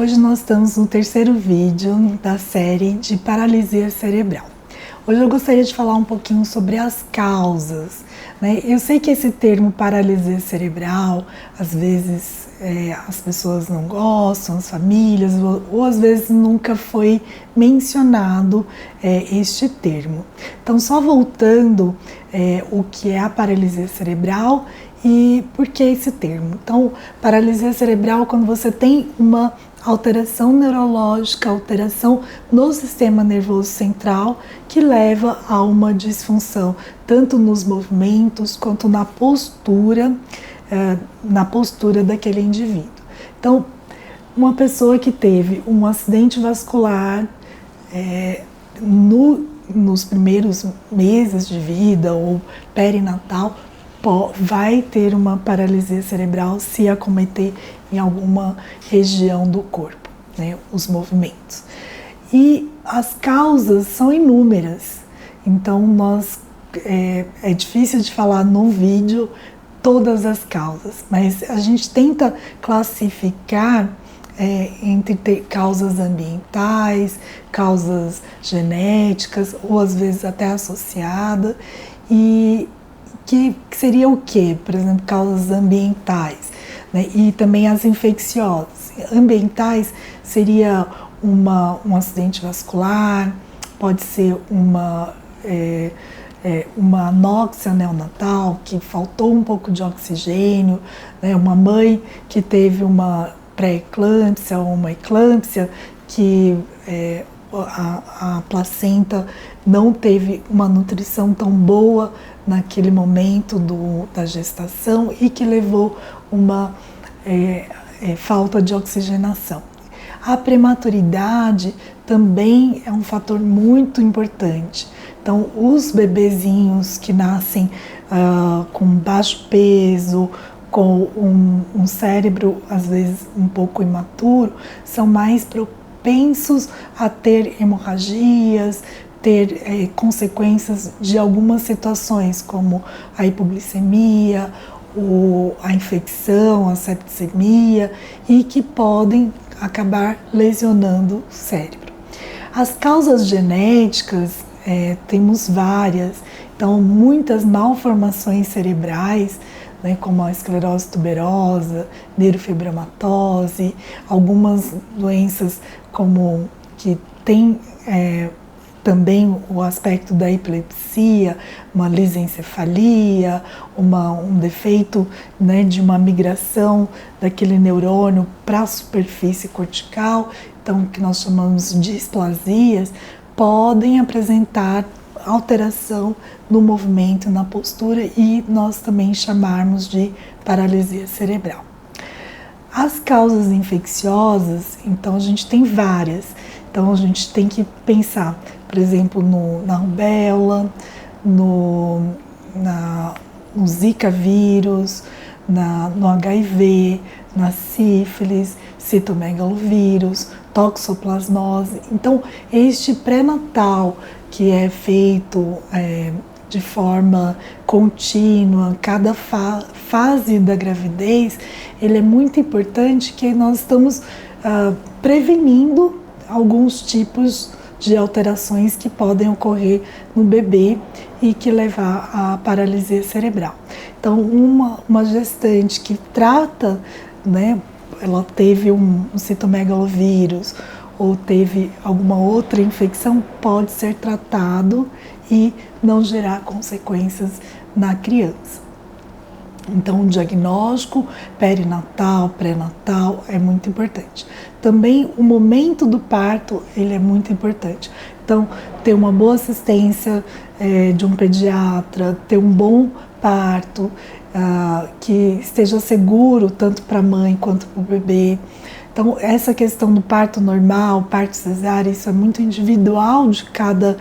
Hoje nós estamos no terceiro vídeo da série de paralisia cerebral. Hoje eu gostaria de falar um pouquinho sobre as causas, né? Eu sei que esse termo paralisia cerebral, às vezes as pessoas não gostam, as famílias, ou às vezes nunca foi mencionado este termo. Então, só voltando o que é a paralisia cerebral e por que esse termo. Então, paralisia cerebral é quando você tem uma alteração neurológica, alteração no sistema nervoso central que leva a uma disfunção tanto nos movimentos quanto na postura daquele indivíduo. Então, uma pessoa que teve um acidente vascular nos primeiros meses de vida ou perinatal vai ter uma paralisia cerebral se acometer em alguma região do corpo, né, os movimentos. E as causas são inúmeras, então é difícil de falar num vídeo todas as causas, mas a gente tenta classificar entre causas ambientais, causas genéticas ou às vezes até associadas, e que seria o quê? Por exemplo, causas ambientais, né? E também as infecciosas. Ambientais seria um acidente vascular, pode ser uma anóxia neonatal, que faltou um pouco de oxigênio, né? Uma mãe que teve uma pré-eclâmpsia ou uma eclâmpsia, que a placenta não teve uma nutrição tão boa naquele momento da gestação e que levou uma falta de oxigenação. A prematuridade também é um fator muito importante. Então, os bebezinhos que nascem com baixo peso, com um cérebro às vezes um pouco imaturo, são mais propensos a ter hemorragias, ter consequências de algumas situações, como a hipoglicemia, a infecção, a septicemia, e que podem acabar lesionando o cérebro. As causas genéticas, temos várias, então muitas malformações cerebrais, né, como a esclerose tuberosa, neurofibromatose, algumas doenças como que tem também o aspecto da epilepsia, uma lisencefalia, um defeito, né, de uma migração daquele neurônio para a superfície cortical, então que nós chamamos de displasias, podem apresentar alteração no movimento, na postura, e nós também chamarmos de paralisia cerebral. As causas infecciosas, então a gente tem várias. Então a gente tem que pensar, por exemplo, na rubéola, no Zika vírus, no HIV, na sífilis, citomegalovírus, toxoplasmose. Então, este pré-natal que é feito de forma contínua, cada fase da gravidez, ele é muito importante, que nós estamos prevenindo alguns tipos de alterações que podem ocorrer no bebê e que levar à paralisia cerebral. Então, uma gestante que trata, né, ela teve um citomegalovírus ou teve alguma outra infecção, pode ser tratado e não gerar consequências na criança. Então, o diagnóstico perinatal, pré-natal é muito importante. Também o momento do parto, ele é muito importante. Então, ter uma boa assistência de um pediatra, ter um bom parto, que esteja seguro tanto para a mãe quanto para o bebê. Então, essa questão do parto normal, parto cesárea, isso é muito individual de cada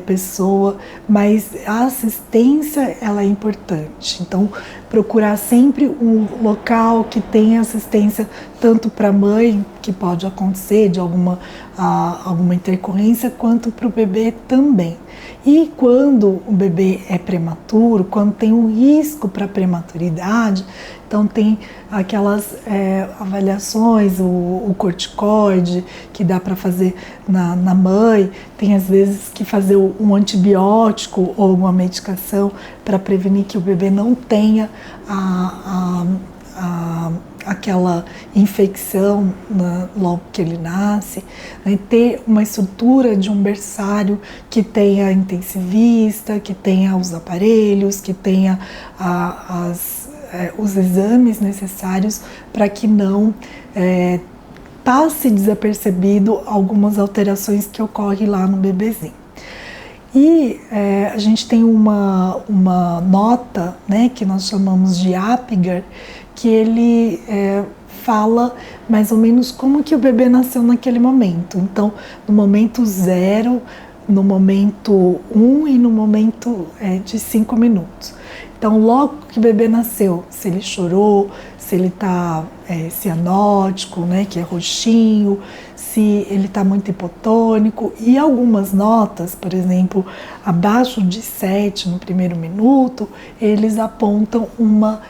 pessoa, mas a assistência, ela é importante. Então, procurar sempre um local que tenha assistência tanto para a mãe, que pode acontecer de alguma intercorrência, quanto para o bebê também. E quando o bebê é prematuro, quando tem um risco para prematuridade, então tem aquelas avaliações, o corticoide que dá para fazer na mãe, tem às vezes que fazer um antibiótico ou uma medicação para prevenir que o bebê não tenha aquela infecção logo que ele nasce, né? Ter uma estrutura de um berçário que tenha intensivista, que tenha os aparelhos, que tenha os exames necessários para que não passe desapercebido algumas alterações que ocorrem lá no bebezinho. E a gente tem uma nota, né, que nós chamamos de Apgar, que ele fala mais ou menos como que o bebê nasceu naquele momento. Então, no momento 0, no momento 1 e no momento de 5 minutos. Então, logo que o bebê nasceu, se ele chorou, se ele está cianótico, né, que é roxinho, se ele está muito hipotônico, e algumas notas, por exemplo, abaixo de 7 no primeiro minuto, eles apontam uma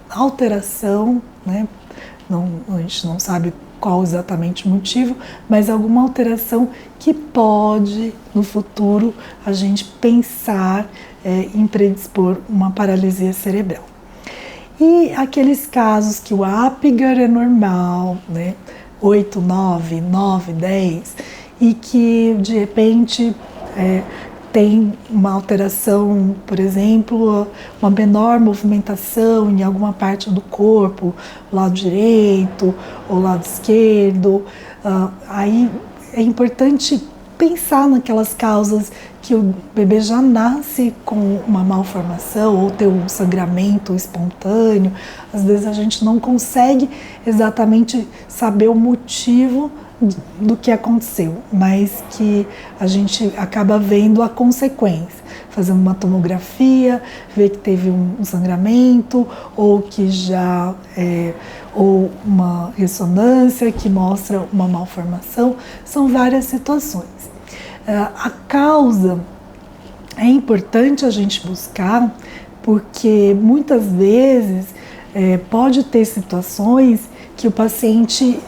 alteração, né? A gente não sabe qual exatamente o motivo, mas alguma alteração que pode, no futuro, a gente pensar em predispor uma paralisia cerebral. E aqueles casos que o Apgar é normal, né? 8, 9, 9, 10, e que de repente tem uma alteração, por exemplo, uma menor movimentação em alguma parte do corpo, lado direito ou lado esquerdo, aí é importante pensar naquelas causas que o bebê já nasce com uma malformação ou tem um sangramento espontâneo. Às vezes a gente não consegue exatamente saber o motivo do que aconteceu, mas que a gente acaba vendo a consequência, fazendo uma tomografia, ver que teve um sangramento ou que já ou uma ressonância que mostra uma malformação. São várias situações. A causa é importante a gente buscar, porque muitas vezes pode ter situações que o paciente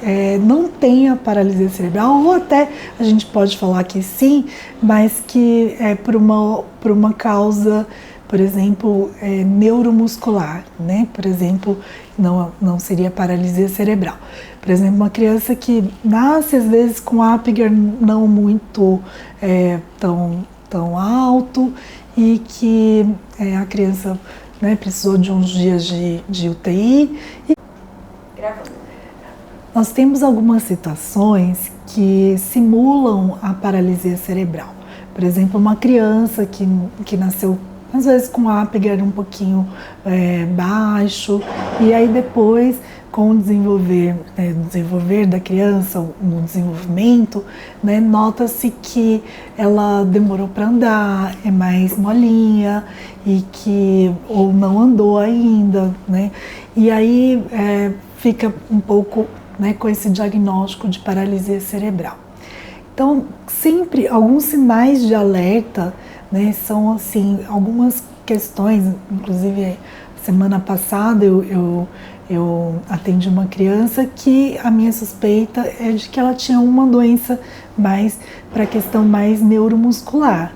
não tenha paralisia cerebral, ou até a gente pode falar que sim, mas que é por uma causa, por exemplo, neuromuscular, né? Por exemplo, não seria paralisia cerebral. Por exemplo, uma criança que nasce às vezes com Apgar não muito tão alto e que a criança, né, precisou de uns dias de UTI. Nós temos algumas situações que simulam a paralisia cerebral. Por exemplo, uma criança que nasceu às vezes com Apgar um pouquinho baixo, e aí depois, com o desenvolver da criança, no desenvolvimento, né, nota-se que ela demorou para andar, é mais molinha, e que ou não andou ainda, né, e aí fica um pouco, né, com esse diagnóstico de paralisia cerebral. Então, sempre alguns sinais de alerta, né, são assim, algumas questões. Inclusive, semana passada eu atendi uma criança que a minha suspeita é de que ela tinha uma doença mais para a questão mais neuromuscular.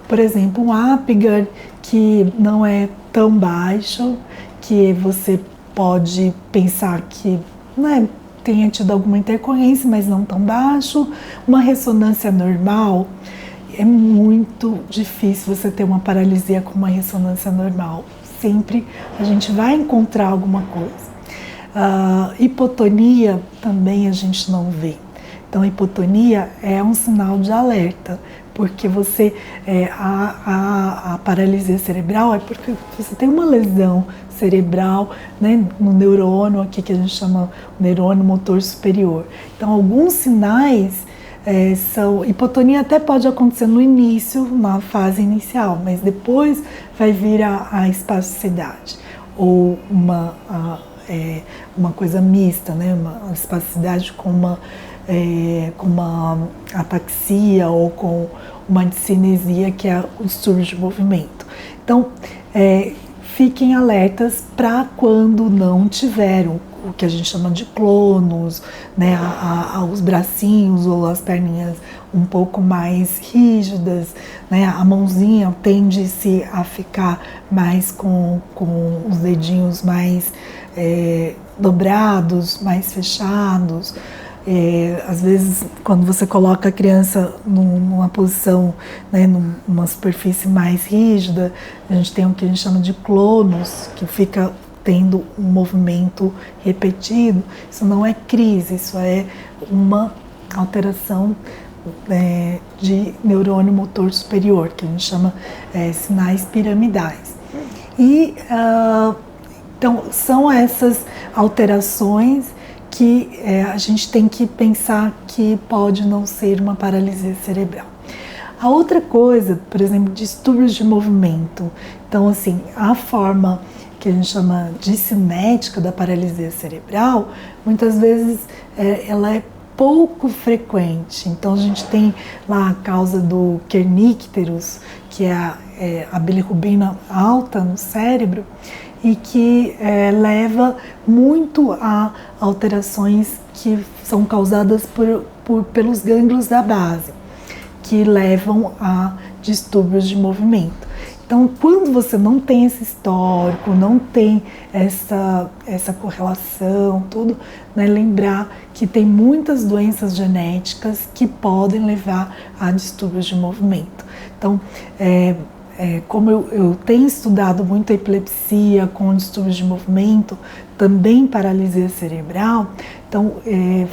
Por exemplo, um Apgar que não é tão baixo, que você pode pensar que, né, tenha tido alguma intercorrência, mas não tão baixo. Uma ressonância normal, é muito difícil você ter uma paralisia com uma ressonância normal. Sempre a gente vai encontrar alguma coisa. Hipotonia também a gente não vê. Então, hipotonia é um sinal de alerta, porque você a paralisia cerebral é porque você tem uma lesão cerebral, né, no neurônio aqui que a gente chama neurônio motor superior. Então, alguns sinais são hipotonia, até pode acontecer no início, na fase inicial, mas depois vai vir a espasticidade ou uma uma coisa mista, né? Uma discapacidade com uma ataxia ou com uma discinesia, que é o distúrbio de movimento. Então, fiquem alertas para quando não tiveram o que a gente chama de clonos, né, os bracinhos ou as perninhas um pouco mais rígidas, né, a mãozinha tende-se a ficar mais com os dedinhos mais dobrados, mais fechados. Às vezes, quando você coloca a criança numa posição, né, numa superfície mais rígida, a gente tem o que a gente chama de clonos, que fica tendo um movimento repetido. Isso não é crise, isso é uma alteração de neurônio motor superior, que a gente chama sinais piramidais. E então são essas alterações que a gente tem que pensar que pode não ser uma paralisia cerebral. A outra coisa, por exemplo, distúrbios de movimento. Então, assim, a forma que a gente chama de cinética da paralisia cerebral, muitas vezes ela é pouco frequente. Então, a gente tem lá a causa do kernicterus, que é a bilirrubina alta no cérebro, e que leva muito a alterações que são causadas pelos gânglios da base, que levam a distúrbios de movimento. Então, quando você não tem esse histórico, não tem essa correlação, tudo, né, lembrar que tem muitas doenças genéticas que podem levar a distúrbios de movimento. Então, como eu tenho estudado muito a epilepsia com distúrbios de movimento, também paralisia cerebral, então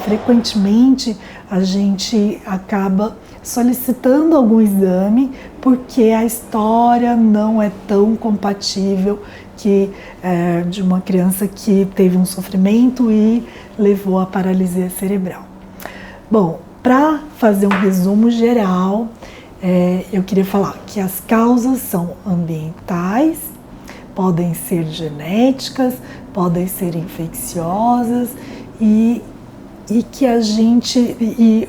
frequentemente a gente acaba solicitando algum exame porque a história não é tão compatível de uma criança que teve um sofrimento e levou à paralisia cerebral. Bom, para fazer um resumo geral, eu queria falar que as causas são ambientais, podem ser genéticas, podem ser infecciosas e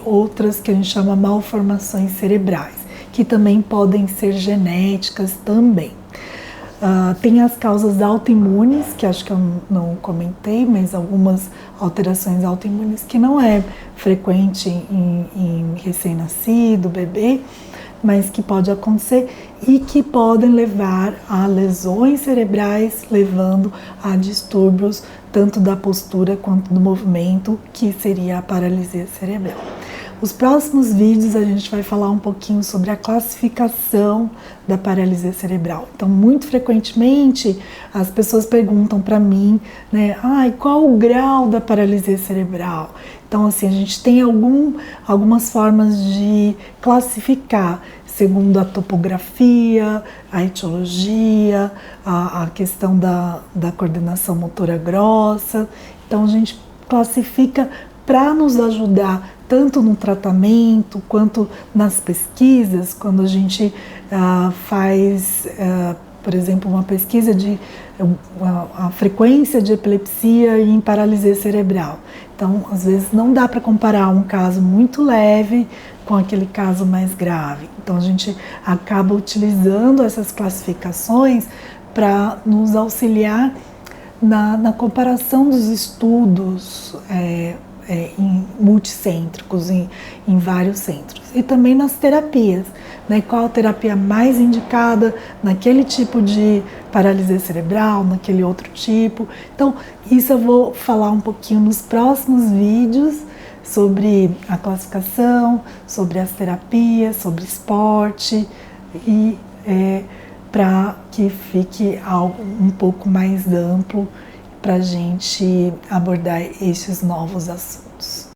outras que a gente chama malformações cerebrais, que também podem ser genéticas também. Tem as causas autoimunes, que acho que eu não comentei, mas algumas alterações autoimunes que não é frequente em recém-nascido, bebê, mas que pode acontecer e que podem levar a lesões cerebrais, levando a distúrbios tanto da postura quanto do movimento, que seria a paralisia cerebral. Os próximos vídeos a gente vai falar um pouquinho sobre a classificação da paralisia cerebral. Então, muito frequentemente as pessoas perguntam para mim, né, qual o grau da paralisia cerebral? Então, assim, a gente tem algumas formas de classificar segundo a topografia, a etiologia, a questão da coordenação motora grossa. Então, a gente classifica para nos ajudar tanto no tratamento quanto nas pesquisas, quando a gente faz, por exemplo, uma pesquisa de a frequência de epilepsia em paralisia cerebral. Então, às vezes não dá para comparar um caso muito leve com aquele caso mais grave. Então, a gente acaba utilizando essas classificações para nos auxiliar na comparação dos estudos multicêntricos, em vários centros. E também nas terapias, né? Qual a terapia mais indicada naquele tipo de paralisia cerebral, naquele outro tipo. Então, isso eu vou falar um pouquinho nos próximos vídeos, sobre a classificação, sobre as terapias, sobre esporte, e para que fique algo um pouco mais amplo para a gente abordar esses novos assuntos.